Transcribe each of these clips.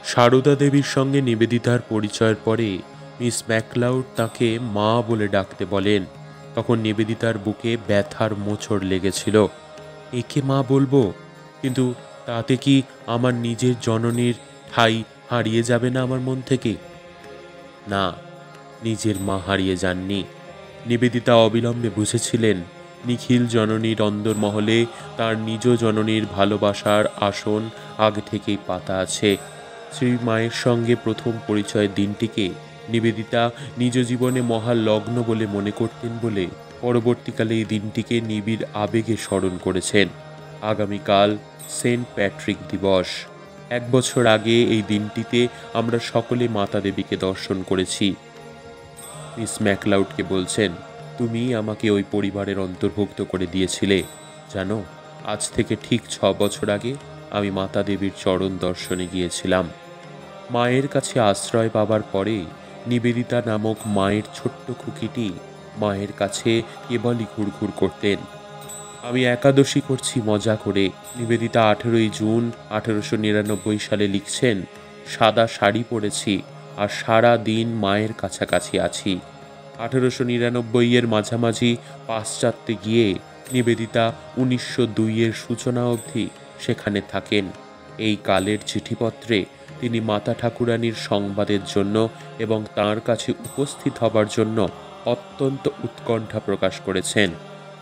সারদা দেবীর সঙ্গে নিবেদিতার পরিচয়ের পরে মিস ম্যাকলাউড তাকে মা বলে ডাকতে বলেন। তখন নিবেদিতার বুকে ব্যথার মোচড় লেগেছিল। একে মা বলবো, কিন্তু তাতে কি আমার নিজের জননীর ঠাঁই হারিয়ে যাবে না আমার মন থেকে? না, নিজের মা হারিয়ে যাননি। নিবেদিতা অবিলম্বে বুঝেছিলেন নিখিল জননীর অন্দরমহলে তার নিজ জননীর ভালোবাসার আসন আগে থেকেই পাতা আছে। শ্রী মায়ের সঙ্গে প্রথম পরিচয়ের দিনটিকে নিবেদিতা নিজ জীবনে মহালগ্ন বলে মনে করতেন বলে পরবর্তীকালে এই দিনটিকে নিবিড় আবেগে স্মরণ করেছেন। আগামীকাল সেন্ট প্যাট্রিক দিবস। 1 বছর আগে এই দিনটিতে আমরা সকলে মাতা দেবীকে দর্শন করেছি। মিস ম্যাকলাউডকে বলছেন, তুমি আমাকে ওই পরিবারের অন্তর্ভুক্ত করে দিয়েছিলে। জানো, আজ থেকে ঠিক 6 বছর আগে আমি মাতা দেবীর চরণ দর্শনে গিয়েছিলাম। মায়ের কাছে আশ্রয় পাবার পরে নিবেদিতা নামক মায়ের ছোট্ট খুকিটি মায়ের কাছে কেবলই ঘুরঘুর করতেন। আমি একাদশী করছি মজা করে। নিবেদিতা 18ই জুন 1899 সালে লিখছেন, সাদা শাড়ি পরেছি আর সারা দিন মায়ের কাছাকাছি আছি। 1899 মাঝামাঝি পাশ্চাত্যে গিয়ে নিবেদিতা 1902 সূচনা অবধি সেখানে থাকেন। এই কালের চিঠিপত্রে তিনি মাতা ঠাকুরানীর সংবাদের জন্য এবং তাঁর কাছে উপস্থিত হবার জন্য অত্যন্ত উৎকণ্ঠা প্রকাশ করেছেন।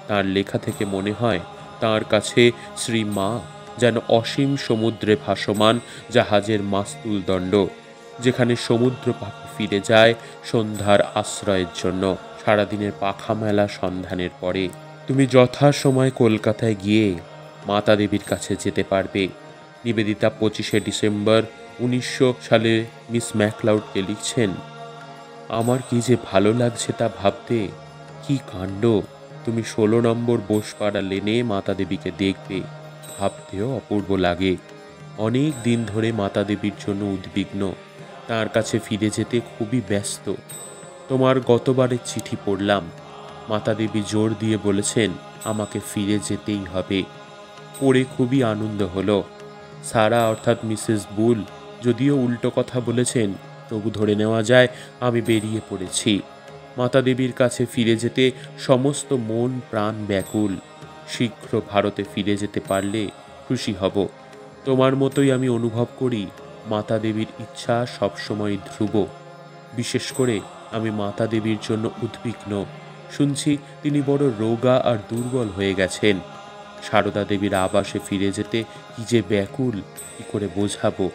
তাঁর লেখা থেকে মনে হয় তাঁর কাছে শ্রী মা যেন অসীম সমুদ্রে ভাসমান জাহাজের মাস্তুল দণ্ড, যেখানে সমুদ্র পাখি ফিরে যায় সন্ধ্যার আশ্রয়ের জন্য সারাদিনের পাখা মেলা সন্ধানের পরে। তুমি যথাসময় কলকাতায় গিয়ে মাতা দেবীর কাছে যেতে পারবে। নিবেদিতা 25শে ডিসেম্বর 1900 সালে মিস ম্যাকলাউডকে লিখছেন, আমার কি যে ভালো লাগছে তা ভাবতে। কি কাণ্ড! তুমি 16 নম্বর বোসপাড়া লেনে মাতা দেবীকে দেখবে। ভাবতেও অপূর্ব লাগে। অনেক দিন ধরে মাতা দেবীর জন্য উদ্বিগ্ন, তার কাছে ফিরে যেতে খুবই ব্যস্ত। তোমার গতবারের চিঠি পড়লাম। মাতা দেবী জোর দিয়ে বলেছেন আমাকে ফিরে যেতেই হবে। পড়ে খুবই আনন্দ হলো। সারা অর্থাৎ মিসেস বুল যদিও উল্টো কথা বলেছেন, তবু ধরে নেওয়া যায় আমি বেরিয়ে পড়েছি। মাতা দেবীর কাছে ফিরে যেতে সমস্ত মন প্রাণ ব্যাকুল। শীঘ্র ভারতে ফিরে যেতে পারলে খুশি হব। তোমার মতোই আমি অনুভব করি মাতা দেবীর ইচ্ছা সবসময় ধ্রুব। বিশেষ করে আমি মাতা দেবীর জন্য উদ্বিগ্ন। শুনছি তিনি বড় রোগা আর দুর্বল হয়ে গেছেন। সারদা দেবীর আবাসে ফিরে যেতে কি যে ব্যাকুল, কি করে বোঝাবো।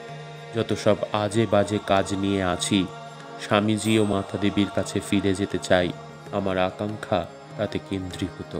যত সব আজে বাজে কাজ নিয়ে আছি। স্বামীজি ও মাতা দেবীর কাছে ফিরে যেতে চাই। আমার আকাঙ্ক্ষা তাতে কেন্দ্রীভূত।